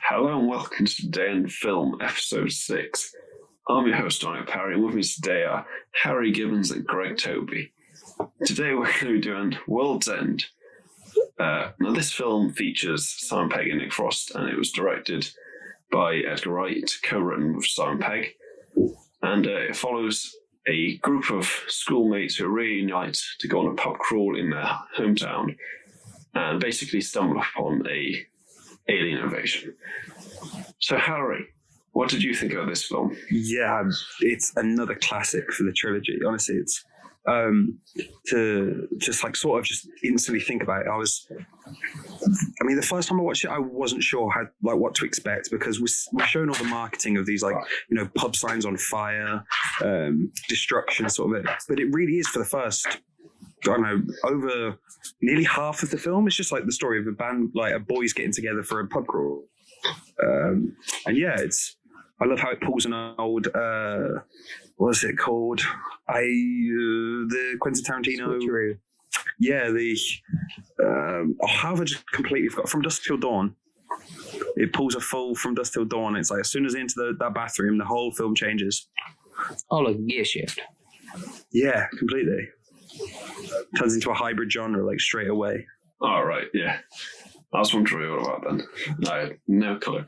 Hello and welcome to Today in Film, Episode 6. I'm your host, Donnie Parry, and with me today are Harry Gibbons and Greg Toby. Today we're going to be doing World's End. Now this film features Simon Pegg and Nick Frost, and it was directed by Edgar Wright, co-written with Simon Pegg. And it follows a group of schoolmates who reunite to go on a pub crawl in their hometown and basically stumble upon a alien invasion. So Harry, what did you think of this film? Yeah, it's another classic for the trilogy. Honestly, it's to just instantly think about it. The first time I watched it, I wasn't sure what to expect because we're shown all the marketing of these pub signs on fire, destruction sort of it. But it really is for the first, over nearly half of the film. It's just like the story of a band, like boys getting together for a pub crawl. I love how it pulls an old, what is it called? The Quentin Tarantino. Switcheroo. Yeah, how have I just completely forgot? From Dusk Till Dawn. It pulls a full From Dusk Till Dawn. It's like as soon as into that bathroom, the whole film changes. Oh, like gear shift. Yeah, completely. Turns into a hybrid genre, like straight away. Oh, right, yeah. I was wondering what about then. I had no clue.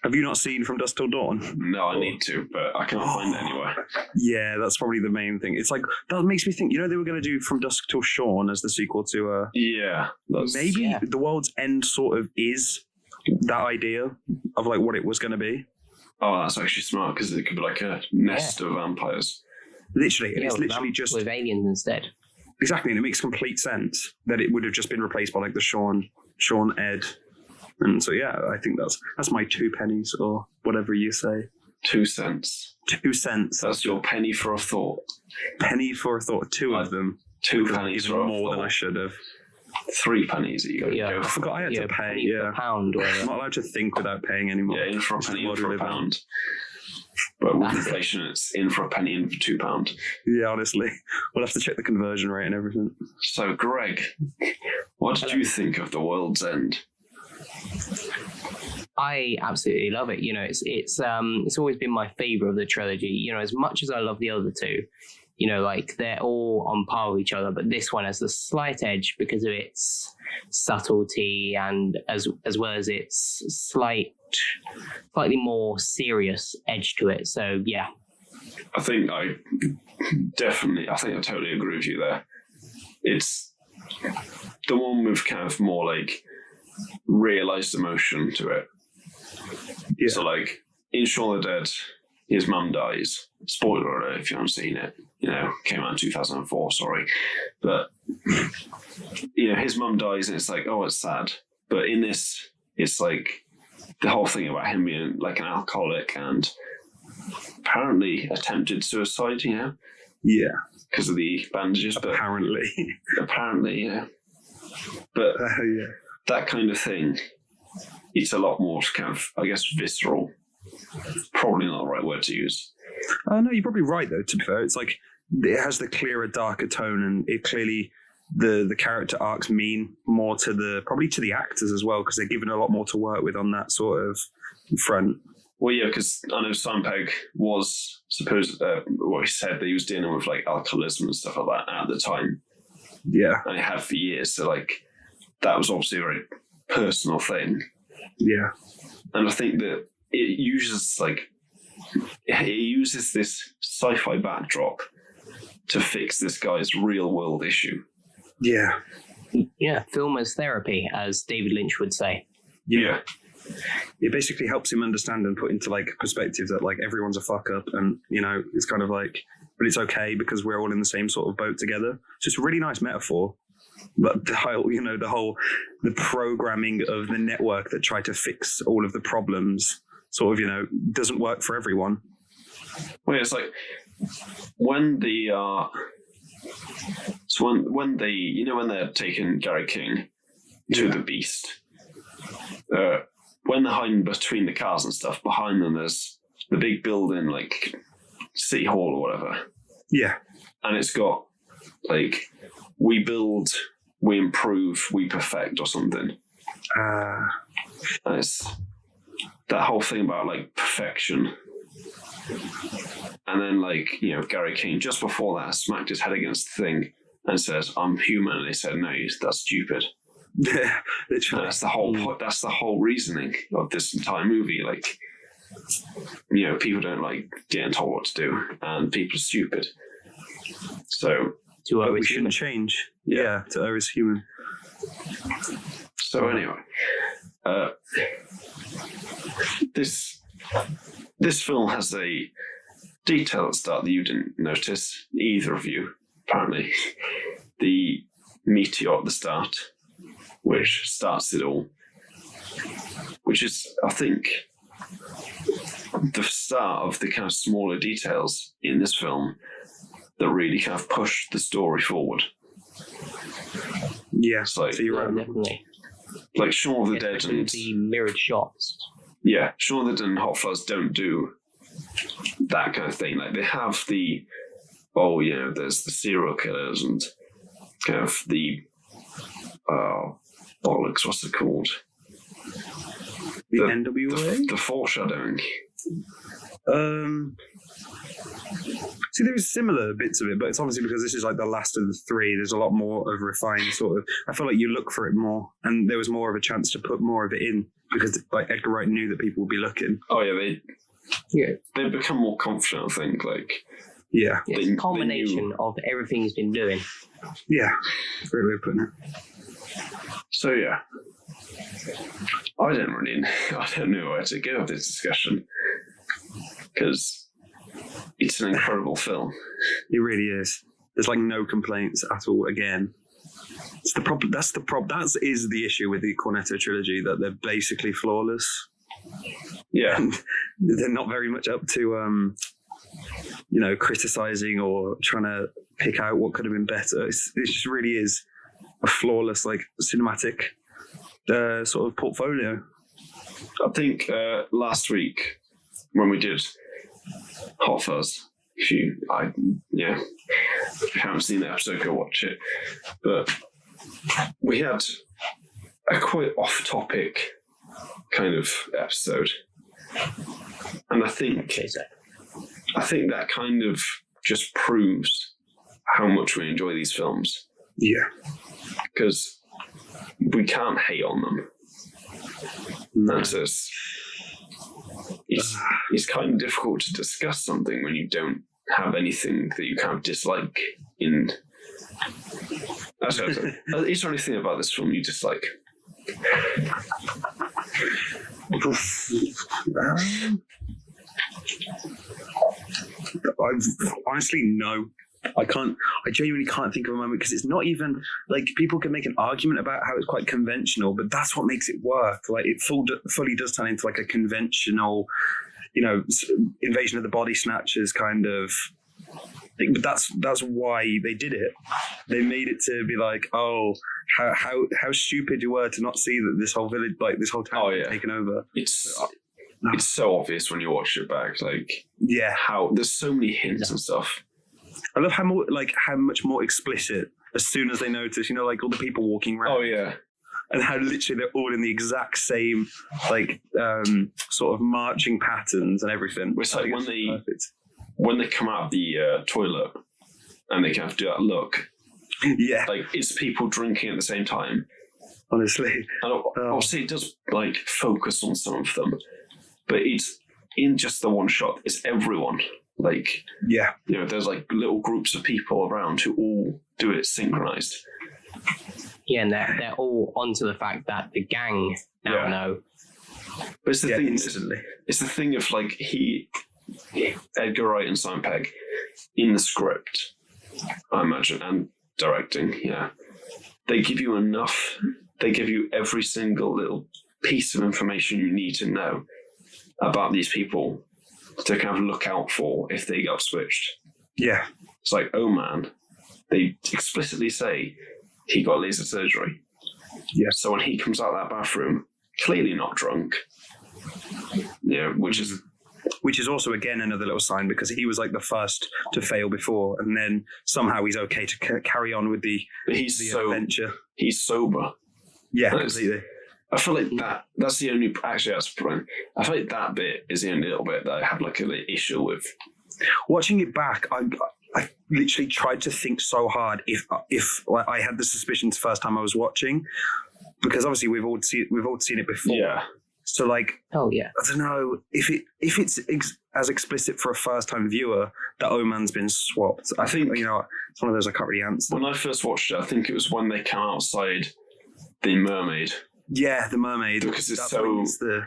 Have you not seen From Dusk Till Dawn? No, I need to, but I can't find it anywhere. Yeah, that's probably the main thing. It's like, that makes me think, they were going to do From Dusk Till Dawn as the sequel to... Maybe The World's End sort of is that idea of like what it was going to be. Oh, that's actually smart, because it could be like a nest of vampires. Literally, and it's literally just... With aliens instead. Exactly, and it makes complete sense that it would have just been replaced by like the Sean, Ed... And so, yeah, I think that's my 2 pennies or whatever you say. 2 cents. 2 cents. That's your penny for a thought. Penny for a thought. 2 of them. 2 pennies for a more thought. Than I should have. 3 pennies that you got to go for. I forgot I had to pay. Yeah, pound. I'm not allowed to think without paying anymore. Yeah, in for a penny, in for a pound. But with inflation, it's in for a penny, in for £2. Yeah, honestly. We'll have to check the conversion rate and everything. So, Greg, what did you think of The World's End? I absolutely love it. It's always been my favorite of the trilogy. As much as I love the other two, they're all on par with each other, but this one has the slight edge because of its subtlety and as well as its slightly more serious edge to it. So yeah, I think I totally agree with you there. It's the one with kind of more like realized emotion to it. Yeah. So like in Shaun of the Dead, his mum dies. Spoiler alert if you haven't seen it. Came out in 2004, sorry. But his mum dies and it's like, oh, it's sad. But in this, it's like the whole thing about him being like an alcoholic and apparently attempted suicide, Yeah. Because of the bandages. Apparently, yeah. But that kind of thing, it's a lot more kind of, I guess, visceral. Probably not the right word to use. No, you're probably right, though, to be fair. It's like, it has the clearer, darker tone, and it clearly, the character arcs mean more to probably to the actors as well, because they're given a lot more to work with on that sort of front. Well, yeah, because I know Simon Pegg was supposed, he said that he was dealing with like alcoholism and stuff like that at the time. Yeah. And he had for years, so like, that was obviously a very personal thing. Yeah. And I think that it uses this sci-fi backdrop to fix this guy's real world issue. Yeah. Yeah, film as therapy, as David Lynch would say. Yeah. It basically helps him understand and put into like perspective that like everyone's a fuck up and, it's kind of like, but it's okay because we're all in the same sort of boat together. So it's a really nice metaphor. But the programming of the network that tried to fix all of the problems sort of, doesn't work for everyone. Well, it's like when when they're taking Gary King to the Beast, when they're hiding between the cars and stuff, behind them there's the big building like City Hall or whatever. Yeah. And it's got like, we build, we improve, we perfect or something. And it's that whole thing about like perfection. And then, like, you know, Gary King, just before that, smacked his head against the thing and says, "I'm human." And they said, "No, that's stupid." Yeah, literally. And that's the whole that's the whole reasoning of this entire movie. Like, you know, people don't like getting told what to do, and people are stupid. So To we shouldn't change. Yeah, to err is human. So anyway, this film has a detail at the start that you didn't notice, either of you, apparently. The meteor at the start, which starts it all, which is, I think, the start of the kind of smaller details in this film that really kind of push the story forward. Yeah, It's like, so you're right. Definitely. like Shaun of the Dead Especially and the mirrored shots. yeah, Shaun of the Dead and Hot Fuzz don't do that kind of thing. Like they have the there's the serial killers and kind of the bollocks. What's it called? The NWA? The foreshadowing. See, there was similar bits of it, but it's obviously because this is like the last of the three. There's a lot more of refined sort of. I feel like you look for it more, and there was more of a chance to put more of it in because like Edgar Wright knew that people would be looking. Oh yeah, they've become more confident. I think Yeah, it's a culmination of everything he's been doing. yeah, great way of putting it. So yeah, I don't know where to go with this discussion because it's an incredible film. It really is. There's like no complaints at all. Again, it's the problem. That's the problem. That is the issue with the Cornetto trilogy, that they're basically flawless. Yeah, They're not very much up to criticizing or trying to pick out what could have been better. It just really is a flawless, like, cinematic sort of portfolio. I think last week when we did Hot Fuzz, if you haven't seen that episode, go watch it. But we had a quite off-topic kind of episode, and I think that kind of just proves how much we enjoy these films. Yeah. Because we can't hate on them. No. It's kind of difficult to discuss something when you don't have anything that you kind of dislike in. Is there anything about this film you dislike? Honestly, no. I genuinely can't think of a moment, because it's not even like, people can make an argument about how it's quite conventional, but that's what makes it work. Like, it fully does turn into like a conventional, Invasion of the Body Snatchers kind of thing. But that's why they did it. They made it to be like, oh, how stupid you were to not see that this whole village, like this whole town, was taken over. It's so obvious when you watch it back. Like, yeah, how there's so many hints and stuff. I love how much more explicit as soon as they notice, like all the people walking around. Oh yeah, and how literally they're all in the exact same sort of marching patterns and everything. It's like when they come out of the toilet and they kind of do that look. Yeah, like it's people drinking at the same time. Honestly, and obviously it does like focus on some of them, but it's in just the one shot. It's everyone. Like, yeah, there's like little groups of people around who all do it synchronized. Yeah, and they're all onto the fact that the gang now know. But it's the thing. Instantly. It's the thing of like Edgar Wright and Simon Pegg in the script, I imagine, and directing. Yeah, they give you enough. They give you every single little piece of information you need to know about these people to kind of look out for if they got switched. Yeah. It's like, oh man, they explicitly say he got laser surgery. Yeah. So when he comes out of that bathroom, clearly not drunk, which is also, again, another little sign, because he was like the first to fail before, and then somehow he's okay to carry on with the adventure. He's sober. Yeah, completely. I feel like that's the only, actually that's probably, I feel like that bit is the only little bit that I had like an issue with. Watching it back, I literally tried to think so hard if like, I had the suspicions the first time I was watching, because obviously we've all seen it before. Yeah. So like, Oh yeah. I don't know if it's as explicit for a first time viewer that Oman's been swapped. I think it's one of those I can't really answer. When I first watched it, I think it was when they come outside the mermaid. Yeah, the mermaid, Because it's That's so- when it's the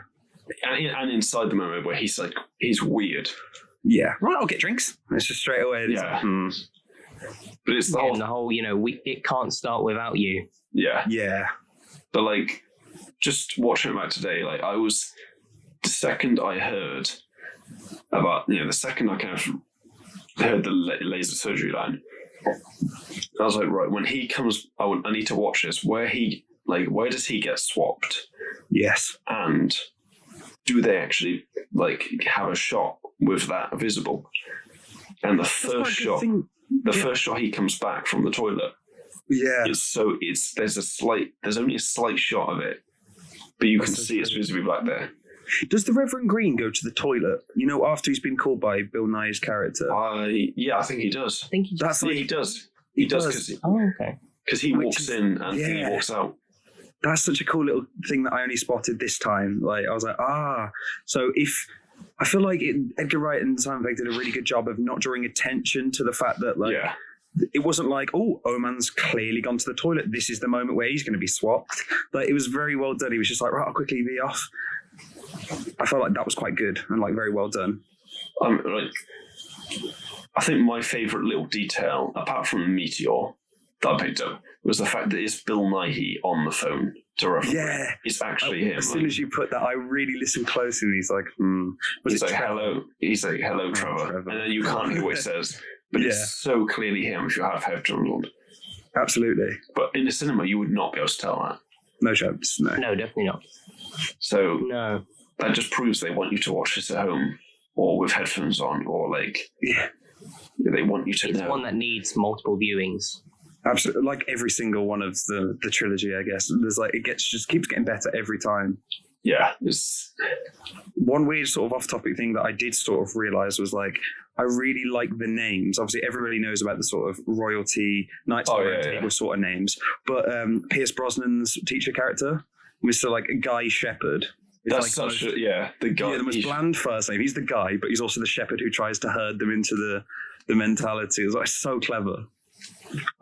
And inside the mermaid where he's weird. yeah. Right, I'll get drinks. It's just straight away. It's Yeah. like, But it's the And the whole, it can't start without you. yeah. yeah. But like, just watching it back today, like the second I heard about, the second I kind of heard the laser surgery line, I was like, right, when he comes, I need to watch this. Where does he get swapped? Yes. And do they actually have a shot with that visible? And the first shot, first shot he comes back from the toilet. Yeah. There's only a slight shot of it, but you can see it's visibly black there. Does the Reverend Green go to the toilet? After he's been called by Bill Nye's character. I think he does. I think he That's like, He does. he He does does. because he Which walks is- in and he yeah. walks out. That's such a cool little thing that I only spotted this time. Like I was like, so if I feel like Edgar Wright and Simon Pegg did a really good job of not drawing attention to the fact that Yeah. it wasn't like, oh, Oman's clearly gone to the toilet. This is the moment where he's going to be swapped. Like it was very well done. He was just like, right, I'll quickly be off. I felt like that was quite good and very well done. I think my favourite little detail, apart from the meteor that I picked up, was the fact that it's Bill Nighy on the phone to Reverend Green. Yeah. It's actually him. As soon as you put that, I really listened closely, and he's like, He's like, Trevor? hello. He's like, hello, Trevor. Trevor. And then you can't hear what he says, but Yeah. it's so clearly him if you have headphones on. Absolutely. But in the cinema, you would not be able to tell that. No chance. No. No, definitely not. So No. that just proves they want you to watch this at home or with headphones on, or Yeah. they want you to It's know. one that needs multiple viewings. Absolutely. Like every single one of the trilogy, I guess. There's just keeps getting better every time. Yeah, it's One weird sort of off-topic thing that I did sort of realize was I really like the names. Obviously, everybody knows about the sort of royalty, Knights of the Round Table sort of names. But Pierce Brosnan's teacher character, Mr. Guy Shepherd. that's such a the guy. The most bland first name. He's the guy, but he's also the shepherd who tries to herd them into the mentality. It's so clever.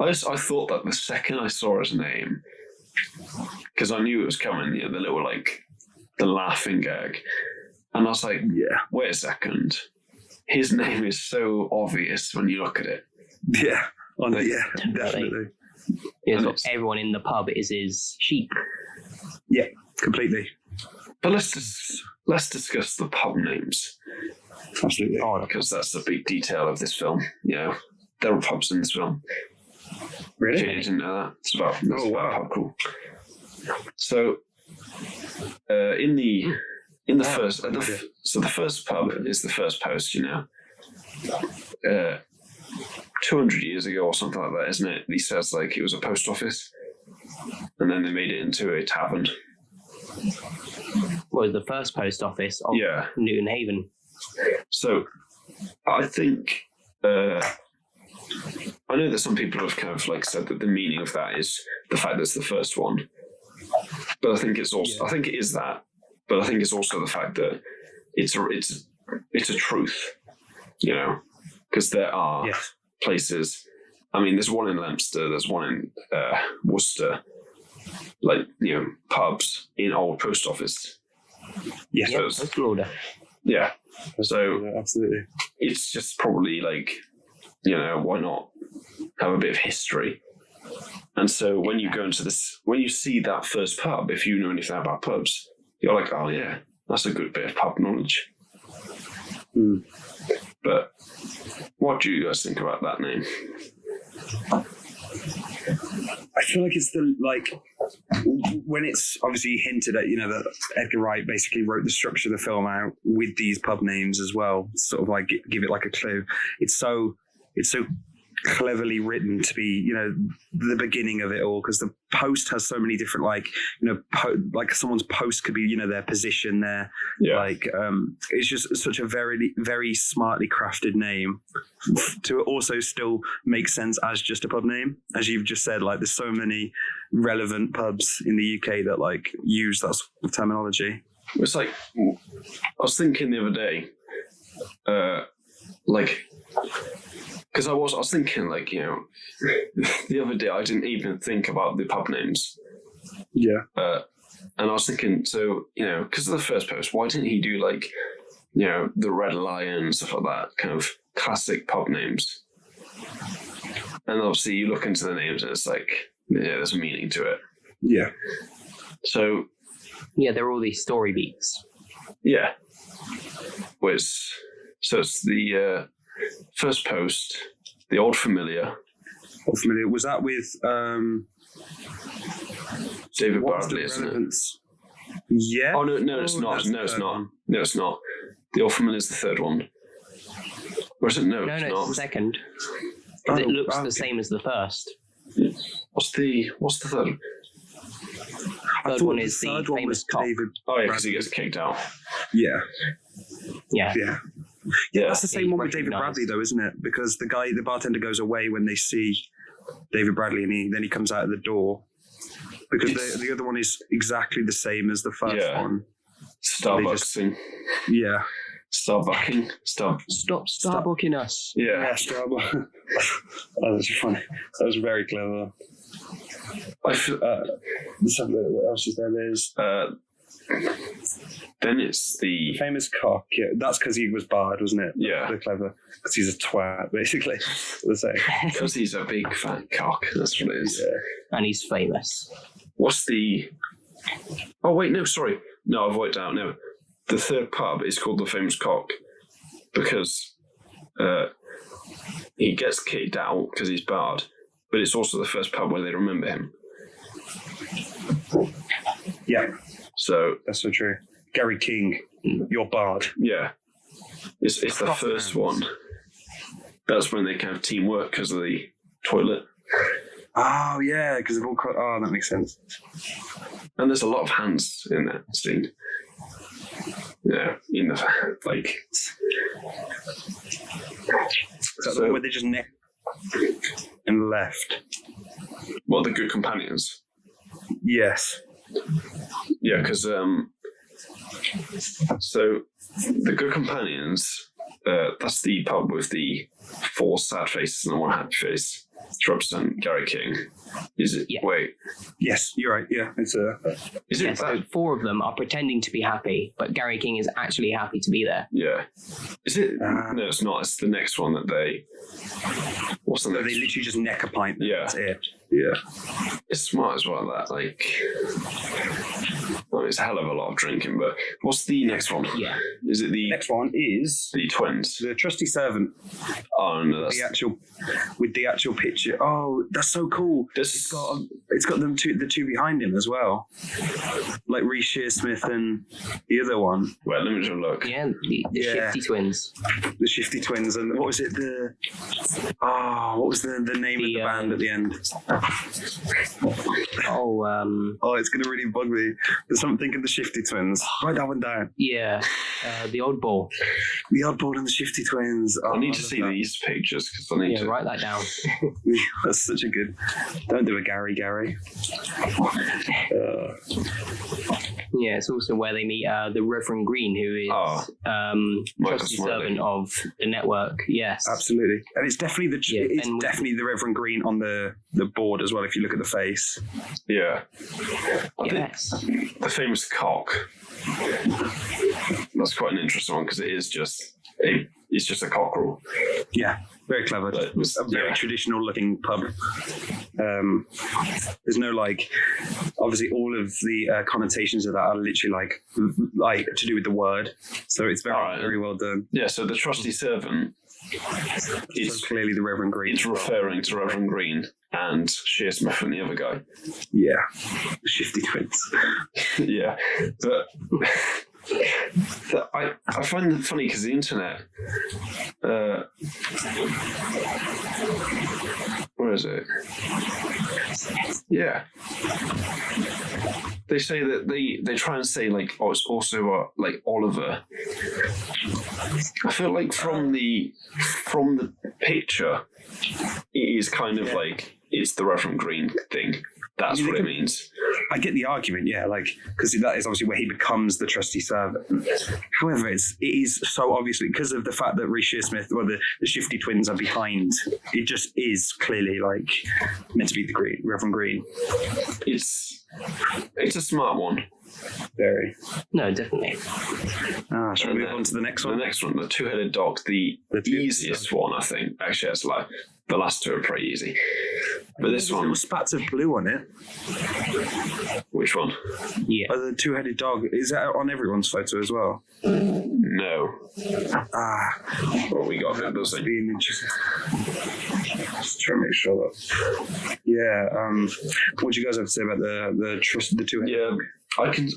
I thought that the second I saw his name, because I knew it was coming, the little the laughing gag, and I was like, Yeah. wait a second, his name is so obvious when you look at it. Yeah. Definitely. Definitely. It's And what everyone in the pub is his sheep. Yeah, completely. But let's discuss the pub names, Absolutely. because that's the big detail of this film. There are pubs in this film. Really? If you didn't know that, it's about wow. pub crawl. So, in the first, so the first pub is the first post. 200 years ago or something like that, isn't it? He says it was a post office, and then they made it into a tavern. Was the first post office of Yeah. Newton Haven. So, I think I know that some people have kind of said that the meaning of that is the fact that it's the first one, but I think it's also I think it is that, but I think it's also the fact that it's a truth, because there are places. I mean, there's one in Leominster, there's one in Worcester, pubs in old post office. Yeah. Yeah, postal order. Yeah. So Absolutely. it's just probably why not have a bit of history? And so when you go into when you see that first pub, if you know anything about pubs, you're like, oh yeah, that's a good bit of pub knowledge. Mm. But what do you guys think about that name? I feel like it's when it's obviously hinted at, that Edgar Wright basically wrote the structure of the film out with these pub names as well, sort of give it a clue. It's so cleverly written to be, the beginning of it all, because the post has so many different, like someone's post could be, their position there. It's just such a very, very smartly crafted name to also still make sense as just a pub name. As you've just said, like, there's so many relevant pubs in the UK that like use that sort of terminology. It's like, I was thinking the other day, because I was thinking, the other day I didn't even think about the pub names. Yeah. And I was thinking, so, because of the first post, why didn't he do the Red Lion and stuff like that, kind of classic pub names? And obviously you look into the names and it's like, there's a meaning to it. Yeah. So. Yeah, there are all these story beats. Yeah. So it's the first post, the Old Familiar. Old Familiar. Was that with David Bradley, isn't it? Yeah. Oh, no, it's not. No, it's not. No, it's not. The Old Familiar is the third one. Or is it? No, it's not. It's the second. Because it looks the same as the first. What's the third? Third one is the famous cop. Oh, yeah, because he gets kicked out. Yeah. Yeah. Yeah. Yeah, that's the same one with David Bradley, though, isn't it? Because the bartender goes away when they see David Bradley, and then he comes out of the door. Because the other one is exactly the same as the first one. Starbucksing. Yeah. Starbucking. Stop Starbucking us. Yeah. Starbucks. Oh, that's funny. That was very clever. What else is there? There's then it's the famous cock. Yeah, that's because he was barred, wasn't it? Yeah, they're clever because he's a twat, basically. The same. Because he's a big fat cock. That's what it is. Yeah. And he's famous. What's the? Oh wait, no, sorry, no, I've worked out. No, the third pub is called the Famous Cock because he gets kicked out because he's barred. But it's also the first pub where they remember him. Yeah. So that's so true. Gary King, you're barred. Yeah. It's the first one. That's when they kind of teamwork because of the toilet. Oh, yeah, because they've all cut. Oh, that makes sense. And there's a lot of hands in that scene. Yeah, in the, like... Is that the one where they just neck and left? Well, the Good Companions. Yes. Yeah, because so the Good Companions, that's the pub with the 4 sad faces and 1 happy face to represent Gary King. Is it? Yeah. Wait. Yes, you're right. Yeah, it's a. Is it? So 4 of them are pretending to be happy, but Gary King is actually happy to be there. Yeah. Is it? No, it's not. It's the next one that they. What's the next? They literally just neck a pint. Yeah. That's it. Yeah. It's smart as well. That well, it's a hell of a lot of drinking. But what's the next one? Yeah. Is it the next one? Is the twins? The Trusty Servant. Oh no, that's with the actual picture. Oh, that's so cool. It's got them the two behind him as well, like Reece Shearsmith and the other one. Well, let me just look. Yeah, the Shifty Twins. The Shifty Twins, and what was it? What was the name of the band at the end? Oh, it's gonna really bug me. There's something in the Shifty Twins. Write that one down. Yeah, the Oddball. The Oddball and the Shifty Twins. I need to see these pictures because I need to write that down. That's such a good. Don't do a Gary. Yeah, it's also where they meet the Reverend Green, who is trusty servant of the network. Yes, absolutely, and it's definitely definitely the Reverend Green on the board as well. If you look at the face, yeah, yes, the famous cock. That's quite an interesting one because it is just a cockerel. Yeah, very clever. It's a very traditional looking pub. There's no obviously all of the connotations of that are literally like to do with the word. So it's very well done. Yeah. So the trusty servant is so clearly the Reverend Green. It's referring to Reverend Green and Shearsmith and the other guy. Yeah, the Shifty Twins. Yeah, but. I find it funny because the internet, Where is it? Yeah. They say that they try and say like, oh, it's also like Oliver. I feel like from the picture, it is kind of like it's the Reverend Green thing. That's what it means. I get the argument, yeah, like because that is obviously where he becomes the trusty servant. However, it is so obviously because of the fact that Reece Shearsmith or the Shifty twins are behind. It just is clearly like meant to be the Reverend Green. It's a smart one. Very. No, definitely. Shall we move on to the next one? The next one, the two-headed dog, the easiest one, I think. Actually, it's like the last two are pretty easy. But this one... Little spats of blue on it. Which one? Yeah. The two-headed dog, is that on everyone's photo as well? No. Well, we got it, doesn't it? Just trying to make sure that... Yeah, what do you guys have to say about the two-headed dog? I can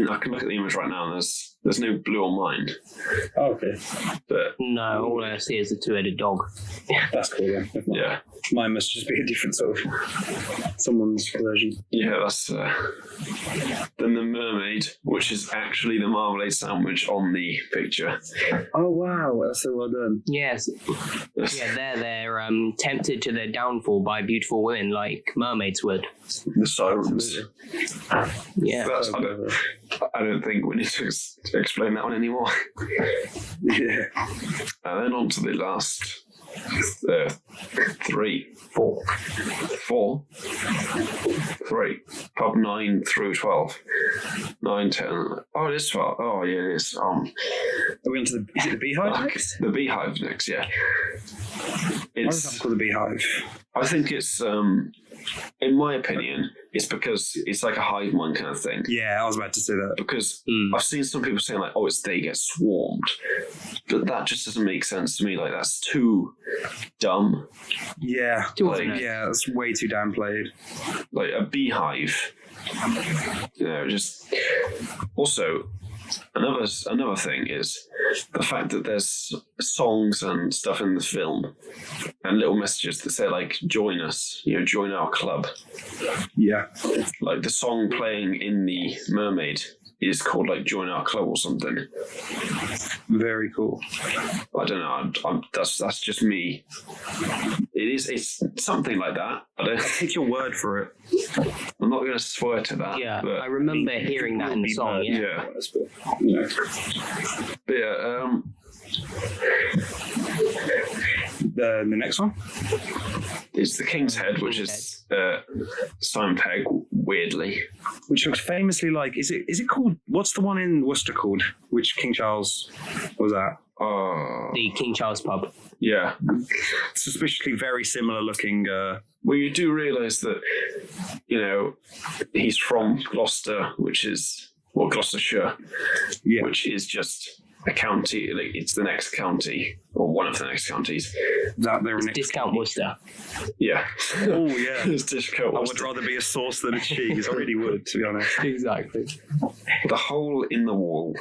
look at the image right now and there's no blue on mine. Oh, okay. But no, all I see is the two-headed dog. That's cool then. Yeah. Mine must just be a different sort of someone's version. Yeah, that's then the mermaid, which is actually the marmalade sandwich on the picture. Oh wow, that's so well done. Yes. Yeah, they're tempted to their downfall by beautiful women like mermaids would. The sirens. Yeah. I don't think we need to explain that one anymore. Yeah. And then on to the last four. Pub 9 through 12. 9, 10. Oh, it is 12. Oh, yeah, it is. Are we on to is it the Beehive next? The Beehive next, yeah. Why does that called the Beehive? I think it's, in my opinion, it's because it's like a hive mind kind of thing. Yeah, I was about to say that. Because I've seen some people saying like, oh, it's they get swarmed. But that just doesn't make sense to me. Like, that's too dumb. Yeah. Yeah, it's way too downplayed. Like, a beehive. Just... Also, another thing is the fact that there's songs and stuff in the film and little messages that say like join us, join our club. Yeah. Like the song playing in the Mermaid is called like join our club or something. Very cool. I don't know. That's just me. It's something like that. I'll take your word for it. I'm not going to swear to that. Yeah, but I remember hearing that in the song. Yeah. But yeah. The next one? It's The King's Head, which is Simon Pegg, weirdly. Which looks famously like, is it called, what's the one in Worcester called? Which King Charles was that? The King Charles pub. Yeah. Suspiciously very similar looking. Well, you do realise that, he's from Gloucester, which is, Gloucestershire, which is just a county, like it's the next county, or one of the next counties. That they're next Discount Worcester. Yeah. Oh, yeah. It's Discount Worcester. I would rather be a sauce than a cheese. I really would, to be honest. Exactly. The hole in the wall.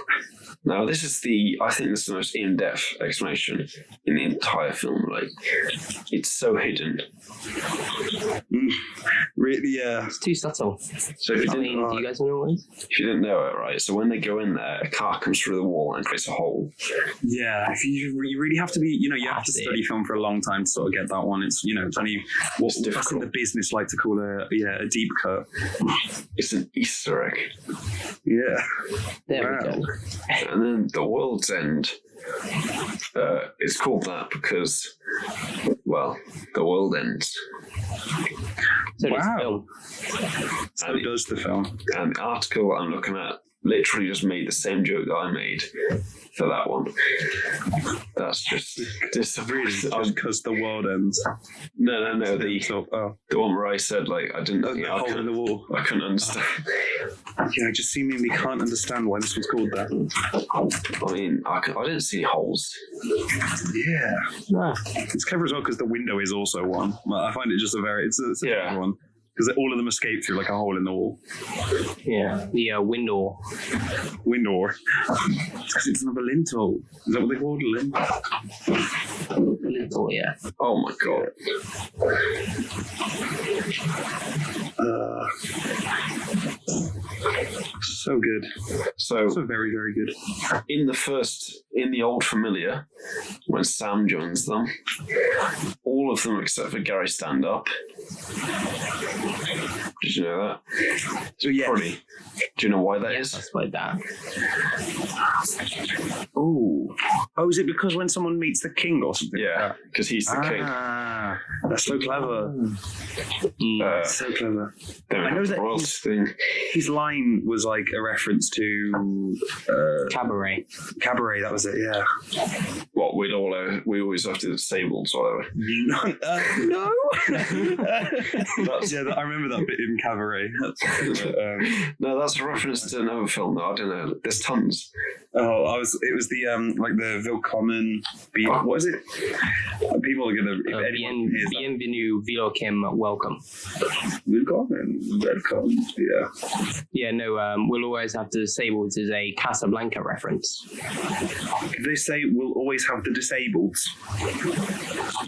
Now, I think this is the most in-depth explanation in the entire film. Like, it's so hidden. Really, yeah. It's too subtle. So if you do you guys know what it is? If you didn't know it, right? So when they go in there, a car comes through the wall and creates a hole. Yeah, if you really have to be, you have to study film for a long time to sort of get that one. It's, it's only what us in the business like to call a deep cut. It's an Easter egg. Yeah. There we go. And then The World's End. It's called that because, well, the world ends. So does the film. So does the film. And the article I'm looking at literally just made the same joke that I made for that one. That's just really just because the world ends. No. The one where I said like I didn't. The hole in the wall. I couldn't understand. Yeah, just seemingly can't understand why this was called that. I mean, I didn't see holes. Yeah. No. It's clever as well because the window is also one. I find it just it's a clever one. Because all of them escape through like a hole in the wall. Yeah, the window. Window. Because it's another lintel. Is that what they call it? little, yeah. Oh my god. So good. So So very, very good. in the Old Familiar, when Sam joins them, all of them except for Gary stand up. Did you know that? So yeah. Probably. Do you know why that Yes, is? that's like that. Oh, is it because when someone meets the king or something? Yeah, because he's the king. Ah, that's so clever. So clever. Then we I know have the that royalty thing. His line was like a reference to Cabaret. Cabaret. That was it. Yeah. What we always have to disabled or whatever. No. That's, Yeah, I remember that bit in Cabaret. no, that's a reference to another film. Though I don't know. There's tons. It was the like the Willkommen. What is it? People are gonna. If anyone hears that. Bienvenue, Willkommen, welcome. Willkommen. Welcome. Yeah. Yeah, no, we'll always have the disabled is a Casablanca reference. They say we'll always have the disabled.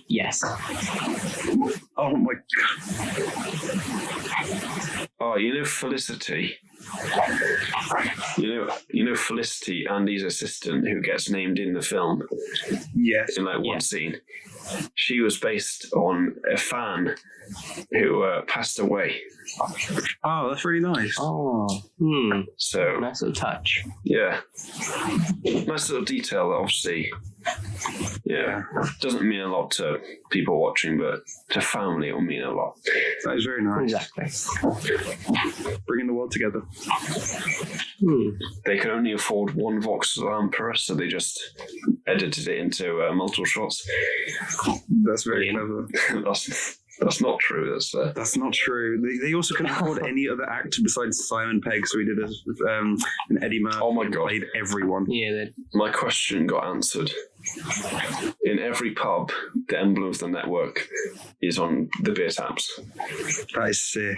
Yes. Oh my god. Oh, you know Felicity. You know Felicity, Andy's assistant, who gets named in the film Yes. in like one scene. She was based on a fan who passed away. Oh, that's really nice. Oh, So nice little touch. yeah, nice little detail. That obviously, yeah, doesn't mean a lot to people watching, but to family it'll mean a lot. That is very nice. Exactly. Bringing the world together. They could only afford one voxel ampere, so they just edited it into multiple shots. That's very clever. That's not true. That's not true. They also couldn't afford any other actor besides Simon Pegg, so he did an Eddie Murphy. Oh my God. Played everyone. Yeah, My question got answered. In every pub, the emblem of the network is on the beer taps. That is sick.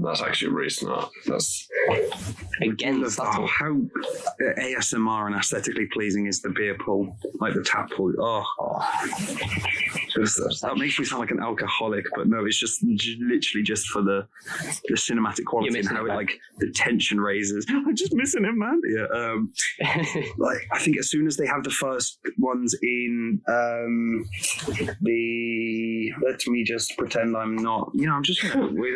That's actually really smart. That's again, subtle. How ASMR and aesthetically pleasing is the beer pull, like the tap pull. That makes me sound like an alcoholic, but no, it's just literally just for the cinematic quality and how it like the tension raises. I'm just missing him, man. Yeah. Like I think as soon as they have the first ones in let me just pretend I'm not. I'm just with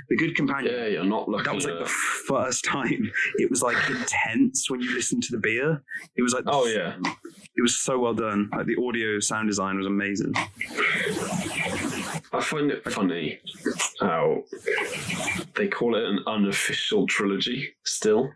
the Good Companion. yeah, you're not looking. That was like the first time it was like intense when you listen to the beer. It was like it was so well done. Like the audio sound design was amazing. I find it funny how they call it an unofficial trilogy still.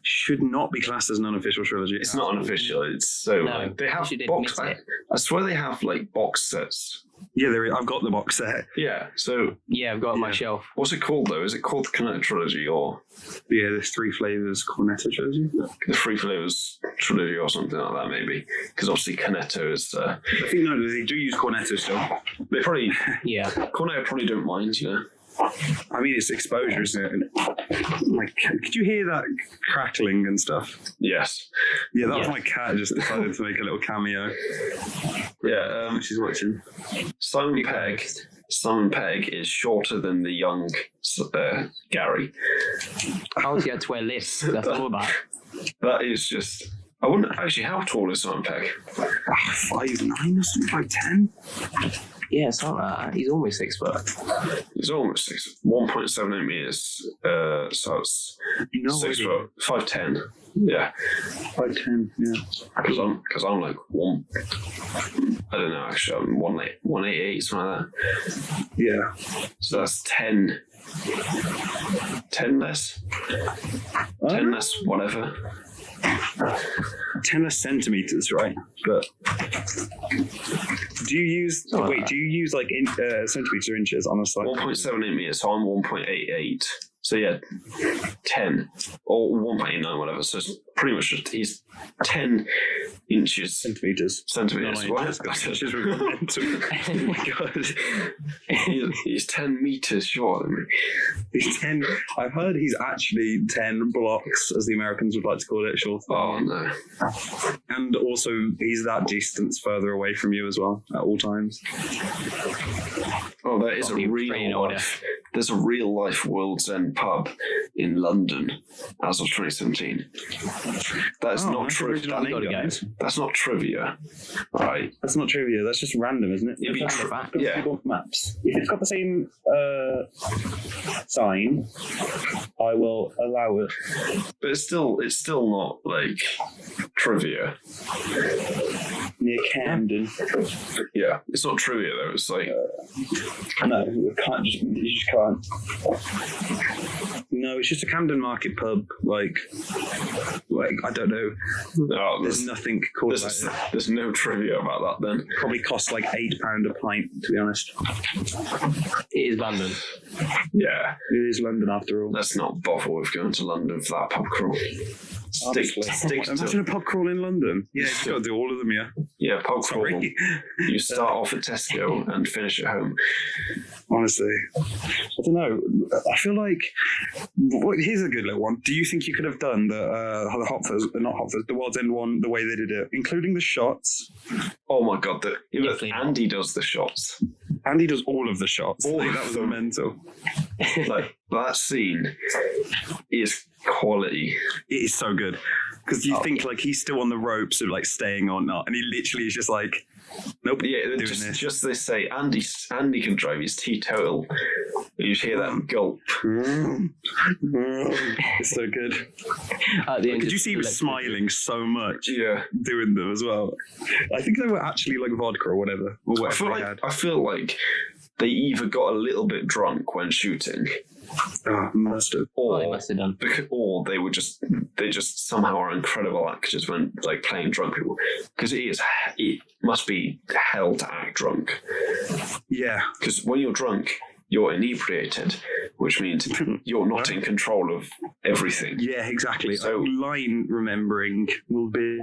Should not be classed as an unofficial trilogy. It's not unofficial. It's so they have box. I swear they have like box sets. Yeah, I've got the box set. Yeah. So I've got it on my shelf. What's it called though? Is it called the Cornetto Trilogy or? Yeah, there's 3 flavors Cornetto Trilogy. The 3 flavors trilogy or something like that, maybe. Because obviously Cornetto is. I think no, they do use Cornetto still. They probably. Yeah. Cornetto probably don't mind, I mean, it's exposure, isn't it? Like, could you hear that crackling and stuff? Yes. Yeah, that was my cat just decided to make a little cameo. Yeah. She's watching. Simon Pegg is shorter than the young Gary. How does he have to wear lifts? That's all about. That is just. I wonder actually how tall is Simon Pegg? 5'9" or something, 5'10". Yeah, something like that. He's almost 6 foot. He's almost 1.78 meters. So it's 6 foot, 5'10". Yeah, 5'10". Yeah. Because I'm like one. I don't know. Actually, I'm 188, something like that. Yeah. So that's 10 less. 10 less, whatever. 10 less centimeters, right? But do you use like centimeters or inches on a slide? 1.78 meters, so I'm 1.88. So yeah, 10 or 1.89, whatever. So it's pretty much he's 10 inches Centimeters. centimeters. Not What? inches. We're mental. Oh my god. He's 10 meters shorter than me. He's 10. I've heard he's actually 10 blocks, as the Americans would like to call it, short. Oh no. And also, he's that distance further away from you as well at all times. Oh, there is a Probably real train order. life. There's a real life World's End pub in London as of 2017. That's Oh, not that's true. original Gotta go. guys. That's not trivia, right? That's not trivia. That's just random, isn't it? It'd be That's true. fact. Yeah. Google Maps. If it's got the same sign, I will allow it. But it's still not like trivia. Near Camden. Yeah, it's not trivia though. It's like No, you just can't. No, it's just a Camden Market pub. Like I don't know. no, There's nothing cool about it. there's no trivia about that. Then Probably costs like £8 a pint, to be honest. It is London. yeah, It is London after all. let's not bother with going to London for that pub crawl. Honestly. Stick Imagine to a pub crawl in London. Yeah, you've got to do all of them, yeah. yeah, pub crawl. Sorry. You start off at Tesco and finish at home. Honestly. I don't know. I feel like... here's a good little one. Do you think you could have done the World's End one the way they did it, including the shots? Oh my god, Definitely not. Andy does the shots. Andy does all of the shots. All Like, of that was them. mental. Like that scene is quality. It is so good. Because you think like he's still on the ropes of like staying or not, and he literally is just like, nope, Yeah, doing just, this. just they say Andy can drive. He's teetotal. You just hear that gulp. It's so good. At the end, Could you just see him let- smiling so much Yeah, doing them as well? I think they were actually like vodka or whatever. Or whatever they had. I feel like they either got a little bit drunk when shooting, Oh, must have. Oh, they or must have done. or they just somehow are incredible actors when like playing drunk people, because it must be hell to act drunk, Yeah. because when you're drunk you're inebriated, which means you're not in control of everything. Yeah, exactly. So- Line remembering will be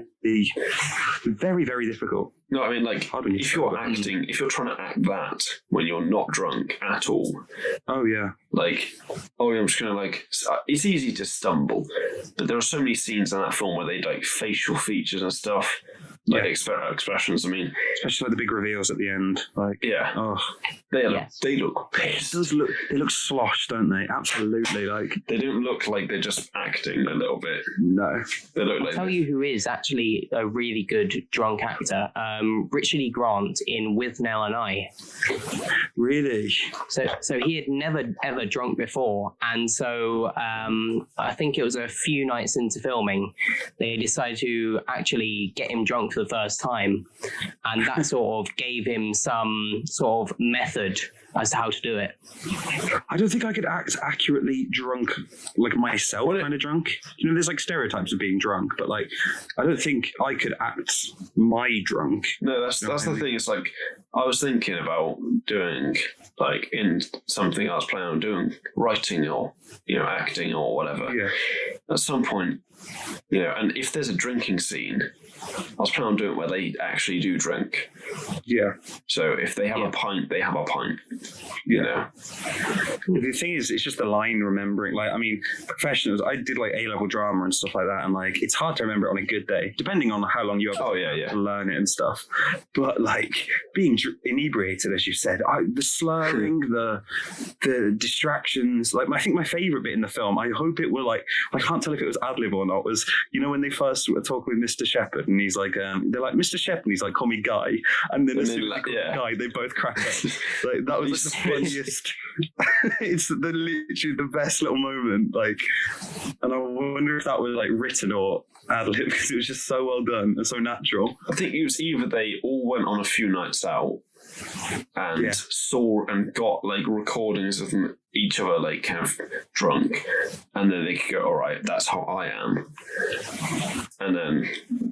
very, very difficult. No, I mean, like, Hard when you if say you're that. acting, if you're trying to act that when you're not drunk at all, Oh, yeah. like, oh, I'm just gonna like, it's easy to stumble, but there are so many scenes in that film where they like facial features and stuff, like Yeah. expressions. I mean, Especially like the big reveals at the end. Like, yeah, oh, Yes. they look it pissed. does look, they look sloshed, don't they? Absolutely. Like, They don't look like they're just acting a little bit. no. They look I'll like tell you who is actually a really good drunk actor. Richard E. Grant in With Nell and I. Really? So he had never ever drunk before, and so I think it was a few nights into filming, they decided to actually get him drunk for the first time, and that sort of gave him some sort of method as to how to do it. I don't think I could act accurately drunk, like myself, kind of drunk. You know, there's like stereotypes of being drunk, but like, I don't think I could act my drunk. no. That's the thing. It's like I was thinking about doing like in something I was planning on doing, writing or acting or whatever. Yeah. At some point, and if there's a drinking scene, I was planning on doing it where they actually do drink. Yeah. So if they have Yeah. a pint, they have a pint. You know. The thing is, it's just the line remembering. Like, I mean, professionals, I did like A-level drama and stuff like that, and like, it's hard to remember it on a good day, depending on how long you have Oh, yeah. to learn it and stuff. But like, being inebriated, as you said, the slurring, the distractions. Like, I think my favorite bit in the film, I hope it were like, I can't tell if it was ad-lib or not, was, when they first were talking with Mr. Shepherd, and he's like, they're like, Mr. Shepherd, and he's like, call me Guy. And then as soon as they call him Guy, they both crack up. Like, that was like the funniest. It's literally the best little moment. Like, and I wonder if that was like written or ad-lib, because it was just so well done and so natural. I think it was either they all went on a few nights out and saw and got like recordings of them, each other like kind of drunk, and then they could go, all right, that's how I am, and then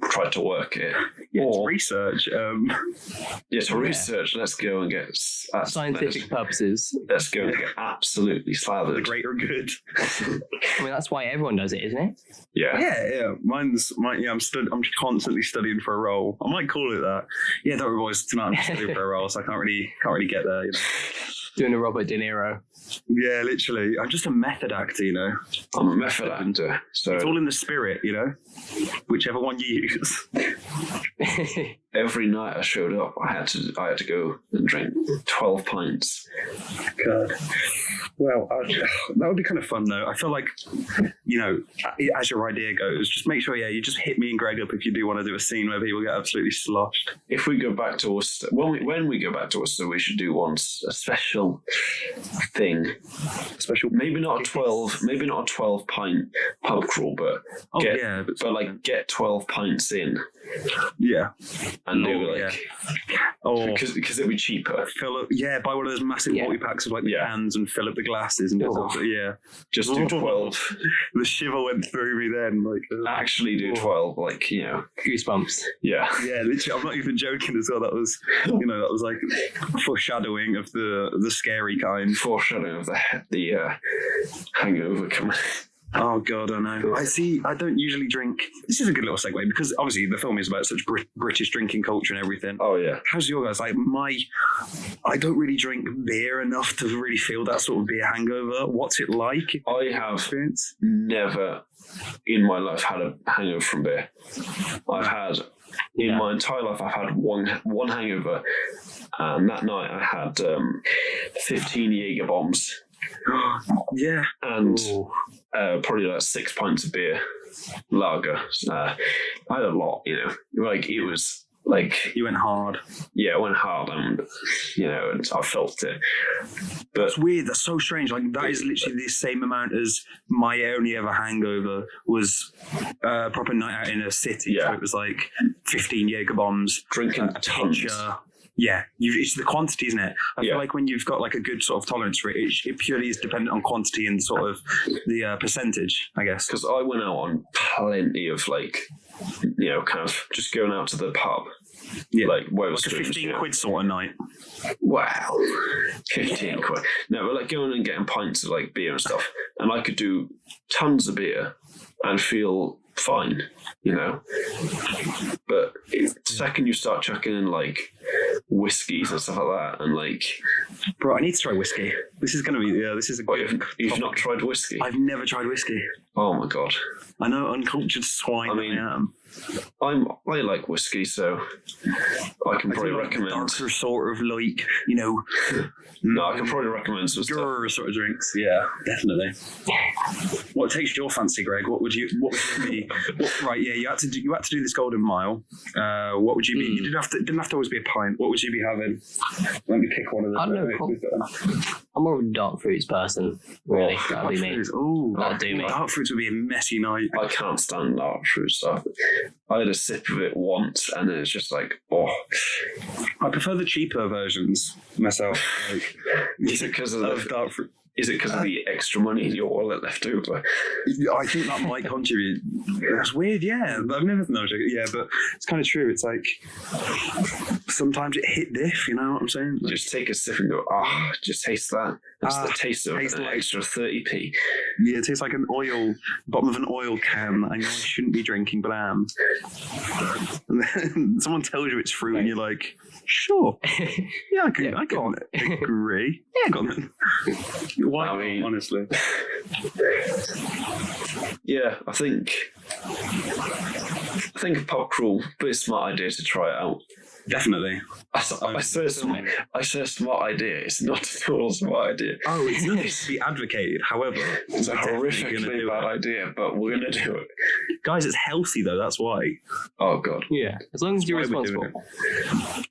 try to to work it. Yeah, it's Or, research. to research, let's go and get Scientific purposes. Let's go and get absolutely The slathered. greater good. I mean, that's why everyone does it, isn't it? Yeah. Yeah. I'm constantly studying for a role. I might call it that. Yeah, don't worry, boys. Tonight I'm studying for a role, so I can't really get there. Doing a Robert De Niro. Yeah, literally. I'm just a method actor. I'm a method actor, so It's all in the spirit. Whichever one you use. every night I showed up, I had to go and drink 12 pints. God. Well, that would be kind of fun, though. I feel like, as your idea goes, just make sure, you just hit me and Greg up if you do want to do a scene where people get absolutely sloshed. If we go back to Worcester, when we go back to Worcester, we should do a special thing. Special, maybe not a 12 pint pub crawl, but get 12 pints in. Yeah. And because it'd be cheaper. Fill up, buy one of those massive multi-packs of the cans and fill up the glasses and just do 12. The shiver went through me then. Actually do 12, Goosebumps. Yeah. Yeah, literally, I'm not even joking as well. That was, that was like foreshadowing of the scary kind. Foreshadowing of the hangover coming. Oh God, I know. I don't usually drink. This is a good little segue because obviously the film is about such British drinking culture and everything. Oh yeah. How's your guys? I don't really drink beer enough to really feel that sort of beer hangover. What's it like? I have experience? Never in my life had a hangover from beer. I've had in my entire life I've had one hangover, and that night I had 15 Jaeger bombs. Yeah. And probably like 6 pints of beer, lager. I had a lot, it was like... You went hard. Yeah, I went hard and, and I felt it. But it's weird. That's so strange. That is literally the same amount as my only ever hangover was a proper night out in a city. Yeah. So it was like 15 Jaeger bombs. Drinking tons. Yeah, it's the quantity, isn't it? I feel like when you've got like a good sort of tolerance for it, it purely is dependent on quantity and sort of the percentage, I guess. Because I went out on plenty of kind of just going out to the pub. Yeah, like a 15 quid sort of night. Wow, 15 quid. No, but going and getting pints of beer and stuff, and I could do tons of beer and feel fine, But the second you start chucking in whiskeys and stuff like that, and bro, I need to try whiskey. This is going to be this is a good. You've not tried whiskey? I've never tried whiskey. Oh my God. I know, uncultured swine. I am. I like whiskey, so I can probably recommend darker sort of No, I can probably recommend some stuff. Sort of drinks. Yeah, definitely. What takes your fancy, Greg? What would you be? Right, you had to do this Golden Mile. What would you be? You didn't have to always be a pint. What would you be having? Let me pick one of them. I don't know. I'm more of a dark fruits person, really. That'd be me. Oh, that'd do me. Dark fruits would be a messy night. I can't stand dark fruit stuff. I had a sip of it once, and then it's just I prefer the cheaper versions myself. Is it because of dark fruit? Is it because of the extra money in your wallet left over? I think that might contribute. That's weird, yeah. I've never known. Yeah, but it's kind of true. It's sometimes it hit diff, you know what I'm saying? Just take a sip and go, just taste that. That's the taste of an extra 30p. Yeah, it tastes like bottom of an oil can, and you shouldn't be drinking, but I am. And then someone tells you it's fruit, and you're like, sure. Yeah, I can agree. Yeah, go on then. Why? I mean, honestly. Yeah, I think a pub crawl, but it's a smart idea to try it out. Definitely. I say a smart idea. It's not at all a smart idea. Oh, it's nothing to be advocated. However, it's a horrifically bad idea, but we're going to do it. Guys, it's healthy though. That's why. Oh God. Yeah, as long as you're responsible.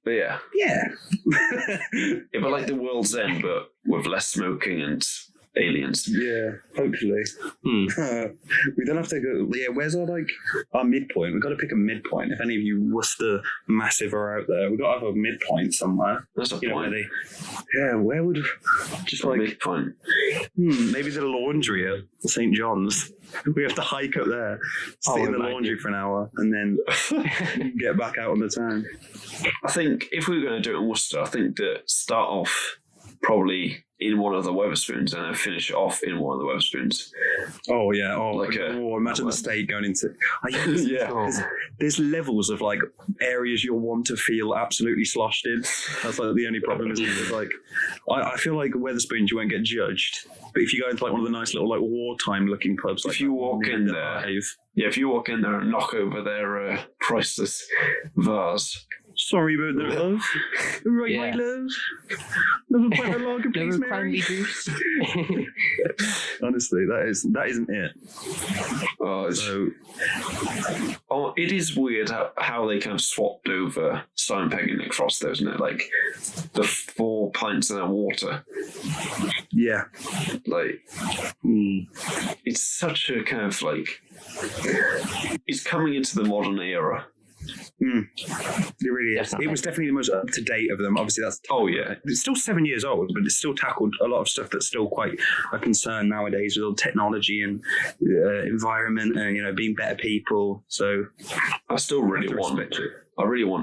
But yeah. But like the World's End, but with less smoking and aliens. Yeah, hopefully. We don't have to go. Yeah, where's our midpoint? We've got to pick a midpoint. If any of you Worcester massive are out there, we've got to have a midpoint somewhere. That's a You know, point. where would just like Midpoint. maybe the laundry at St. John's. We have to hike up there, sit in the laundry for an hour, and then get back out on the town. I think if we were going to do it in Worcester, I think that start off probably in one of the Wetherspoons and then finish it off in one of the Wetherspoons. Oh yeah. Imagine like the state going into. Yeah. There's levels of like areas you'll want to feel absolutely sloshed in. That's like the only problem. Is it's like I feel like Wetherspoons you won't get judged, but if you go into like one of the nice little like wartime looking pubs, like If you walk in there, if you walk in there and knock over their priceless vase. Sorry about that, love. Right, my love. Another pint of lager, please, Never Mary. cranberry juice. Honestly, that isn't it. It is weird how they kind of swapped over Simon Pegg and Nick Frost, though, isn't it? Like the 4 pints in their water. Yeah. Like, it's such a kind of like, it's coming into the modern era. It really is. Definitely. It was definitely the most up to date of them. Obviously, that's it's still 7 years old, but it's still tackled a lot of stuff that's still quite a concern nowadays with all technology and environment and being better people. So I still really want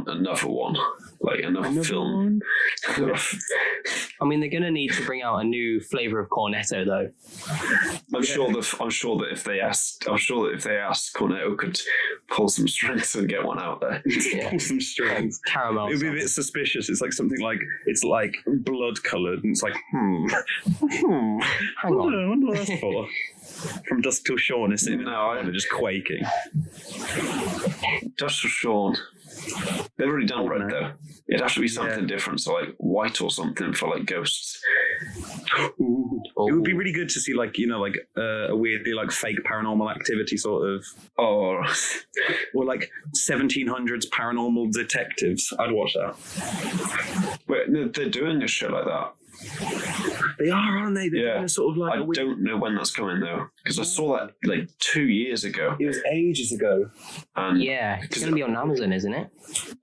another one, like another film. I mean, they're going to need to bring out a new flavor of Cornetto, though. I'm sure that if they asked Cornetto could pull some strings and get one out there. Yeah. pull some strings. Caramel. It would be a bit suspicious. It's like something like it's like blood coloured, and it's like Hang on. I wonder what that's for. From Dusk Till Dawn, is it? No, just quaking. Just for Sean. They've already done red though. It'd have to be something different, so like white or something for like ghosts. Ooh. It would be really good to see a weirdly like fake paranormal activity sort of, or like 1700s paranormal detectives. I'd watch that. Wait, they're doing a show like that. They are, aren't they? They're doing a sort of like. I don't know when that's coming though, because I saw that like 2 years ago. It was ages ago. And it's going to be on Amazon, isn't it?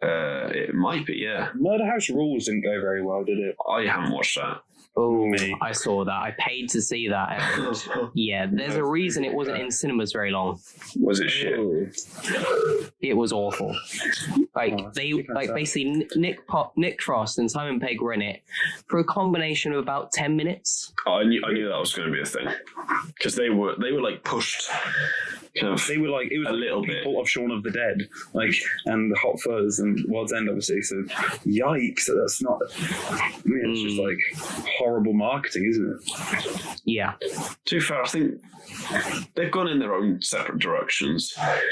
It might be, yeah. Murder House Rules didn't go very well, did it? I haven't watched that. Oh, I saw that. I paid to see that. And there's a reason it wasn't in cinemas very long. Was it shit? It was awful. Basically Nick Frost and Simon Pegg were in it for a combination of about 10 minutes. Oh, I knew that was going to be a thing, because they were like pushed. Kind of, they were like it was a little bit of Shaun of the Dead, and the Hot Fuzz and World's End, obviously. So, yikes! That's not. It's just like horrible marketing, isn't it? Yeah. To be fair, I think they've gone in their own separate directions. And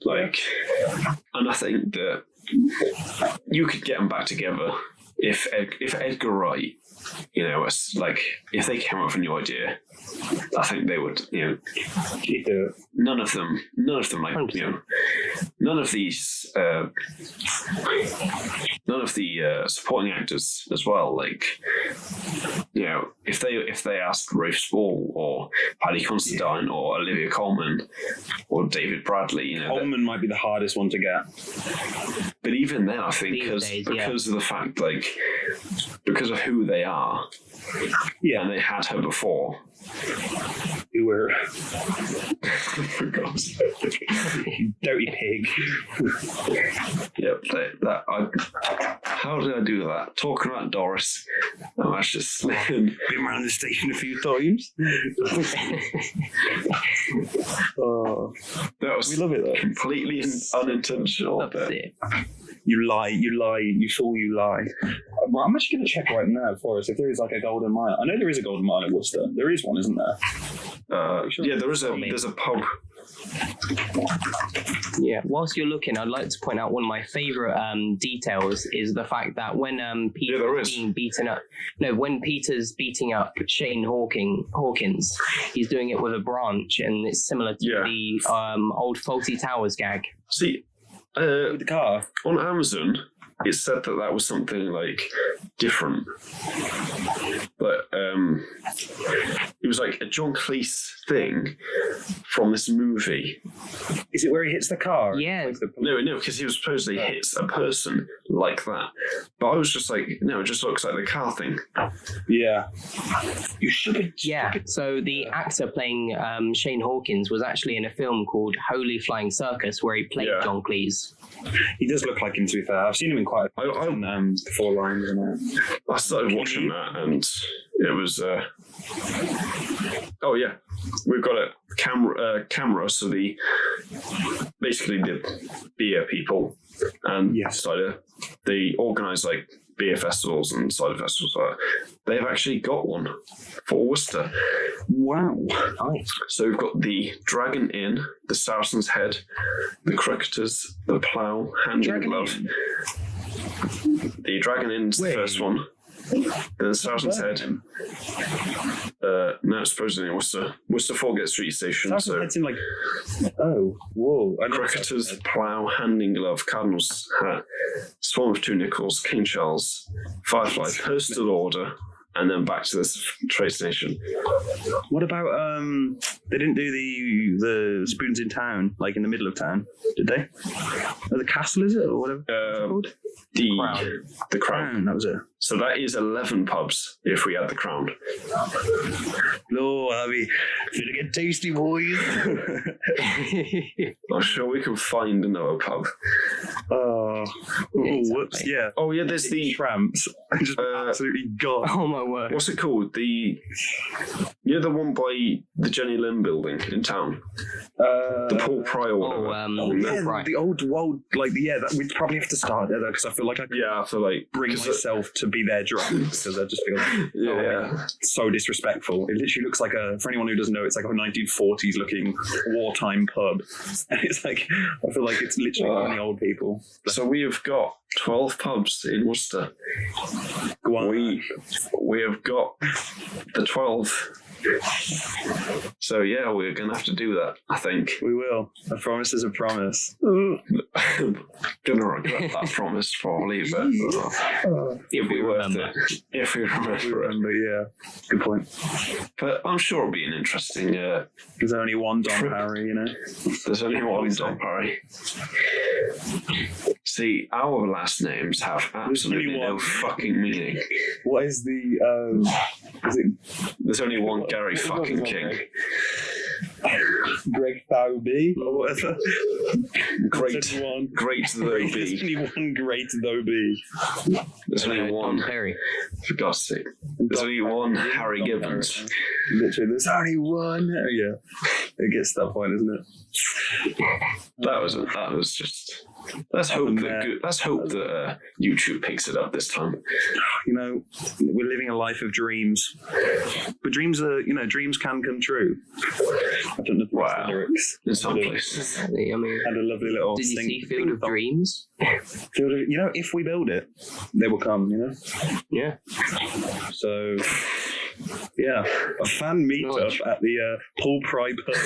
I think that you could get them back together if Edgar Wright, if they came up with a new idea, I think they would, none of them, none of these, none of the supporting actors as well, if they asked Rafe Spall or Paddy Considine or Olivia Colman or David Bradley, Colman might be the hardest one to get. But even then, I think because of the fact, because of who they are, and they had her before. Who were? For God's sake. Dirty pig. Yep. How did I do that? Talking about Doris. I'm actually slipping. Been around the station a few times. That was we love it though. Completely unintentional. That's it. You lie, you fool, you lie. Well, I'm actually going to check right now for us if there is like a golden mile. I know there is a golden mile at Worcester. There is one, isn't there? Yeah, there's a pub. Yeah. Whilst you're looking, I'd like to point out one of my favourite details is the fact that when Peter's being beaten up, when Peter's beating up Shane Hawkins, he's doing it with a branch, and it's similar to the old Faulty Towers gag. See. With the car on Amazon, it said that was something like different. But it was like a John Cleese thing from this movie. Is it where he hits the car? Yeah. Like No, because he supposedly hits a person like that. But I was just like, no, it just looks like the car thing. Yeah. You should. Yeah. So the actor playing Shane Hawkins was actually in a film called Holy Flying Circus, where he played John Cleese. He does look like him, to be fair. I've seen him in quite a Four Lines and that. I started watching that, and it was. Oh yeah, we've got a camera. So basically the beer people, and they organise like beer festivals and cider festivals. They've actually got one for Worcester. Wow. Nice. So we've got the Dragon Inn, the Saracen's Head, the Cricketers, the Plough, Hand in Glove. The Dragon Inn's the first one. Then the Saracen's Head. No, supposedly in Worcester. Worcester Foregate Street Station. Saracen's Head's in like... Oh, whoa. Cricketers, Plough, Hand in Glove, Cardinal's Hat, Swan with Two Nickels, King Charles, Firefly, Postal Order, and then back to this train station. What about they didn't do the Spoons in Town, like in the middle of town, did they? Oh, the Castle, is it, or whatever? It's called? The Crown. That was it. So that is 11 pubs if we had the Crown. Lord, that'd be feeling get tasty, boys. I'm sure we can find another pub. Whoops, yeah. Oh yeah, there's the Tramps. Just absolutely gone. Oh my word. What's it called? The one by the Jenny Lynn building in town. The Paul Pry or whatever. The old, like, we'd probably have to start there though, because I feel like I feel like bring myself to be there drunk, because I just feel like so disrespectful. It literally looks like for anyone who doesn't know, it's like a 1940s looking wartime pub, and it's like, I feel like it's literally only old people. So we have got 12 pubs in Worcester. Go on. We have got the 12. So yeah, we're gonna have to do that, I think. We will. A promise is a promise. Gonna regret that promise probably, but if we remember. If we remember. Yeah. Good point. But I'm sure it'll be an interesting there's only one Dom Harry, you know. There's only one Dom Harry. See, our last names have absolutely no fucking meaning. What is the There's only one Gary fucking King. Greg Thowby or whatever. Great though be. There's only one great though be. There's only one Harry. For God's sake. There's only one Harry Gibbons. Literally, there's only one. Yeah, it gets to that point, isn't it? That was just. Let's hope that YouTube picks it up this time. You know, we're living a life of dreams, but dreams can come true. I don't know the lyrics. In some places, I mean, had a lovely little. did you see Field of Dreams? If we build it, they will come. You know. Yeah. So. Yeah, a fan meetup at the Paul Pry pub.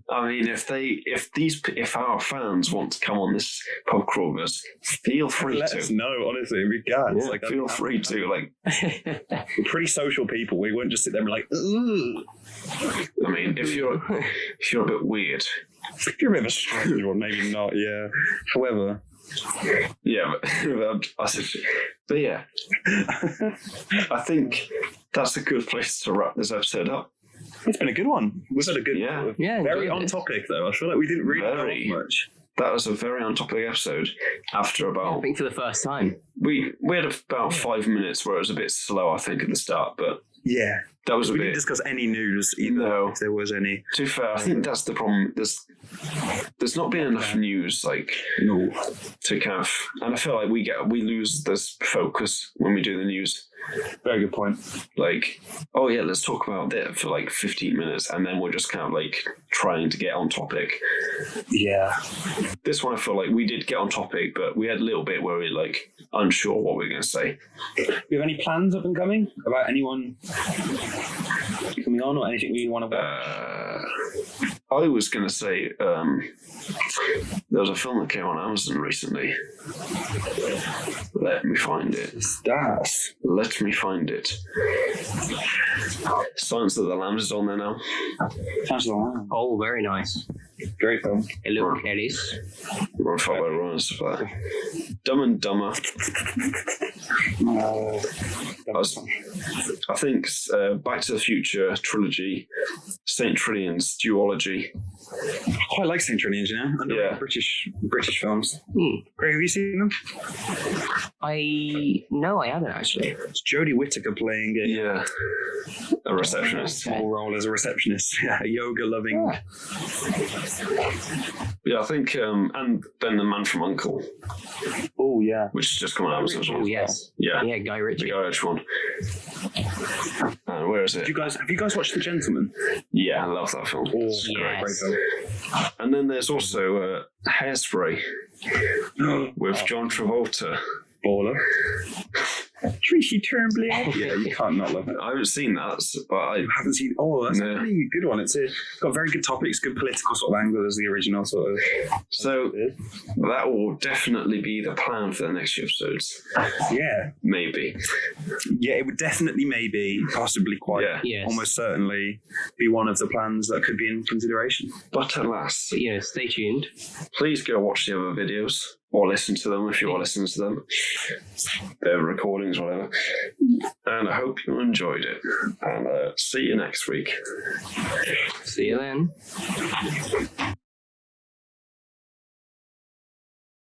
I mean, if our fans want to come on this pub crawl with us, feel free Let to. us know, honestly, we can. Yeah, feel free to. Like, we're pretty social people. We won't just sit there and be like, ugh. I mean, if you're a bit weird, if you're a bit of a strange one, maybe not. Yeah. However. Yeah, but yeah, I think that's a good place to wrap this episode up. It's been a good one. We've had a good, very on topic though. I feel like we didn't really know much. That was a very on topic episode. After about, I think for the first time, we had about 5 minutes where it was a bit slow. I think at the start, but yeah, that was we didn't discuss any news either. No, if there was any. To be fair, I think that's the problem. There's not been enough news, like to kind of, and I feel like we lose this focus when we do the news. Very good point. Like, oh yeah, let's talk about that for like 15 minutes, and then we're just kind of like trying to get on topic. Yeah. This one, I feel like we did get on topic, but we had a little bit where we were like unsure what we were going to say. Do you have any plans up and coming about anyone coming on or anything you want to watch? I was going to say there was a film that came on Amazon recently. Let me find it. Stars. Let me find it. Silence of the Lambs is on there now. Sounds like Oh, very nice. great film. Hello, Ellis. Run Far by Run and stuff like that. Dumb and Dumber. I think Back to the Future trilogy, St. Trinian's duology. I quite like St. Trinian's, you know? Yeah. British films. Hmm. Greg, have you seen them? No, I haven't actually. It's Jodie Whittaker playing A receptionist. small role as a receptionist. Yeah, a yoga-loving. Yeah, I think, and then The Man from U.N.C.L.E., Oh, yeah. which has just come out. Oh yes. Yeah. Yeah, Guy The Ritchie. Guy Ritchie one. Where is it? Have you guys watched The Gentleman? Yeah, I love that film. Oh, Yes. great film. And then there's also Hairspray with John Travolta. Baller. Tracy Turnblad. Yeah, you can't not love it. I haven't seen that, but I Haven't seen. Oh, that's No. a really good one. It's got very good topics, good political sort of angle as the original sort of. so that will definitely be the plan for the next few episodes. Yeah, Maybe. yeah, it would definitely, maybe, possibly, quite, Yeah. Yes. almost certainly, be one of the plans that could be in consideration. But alas, But, stay tuned. please go watch the other videos or listen to them if you are listening to them. Their recordings, whatever. And I hope you enjoyed it. And see you next week. See you then.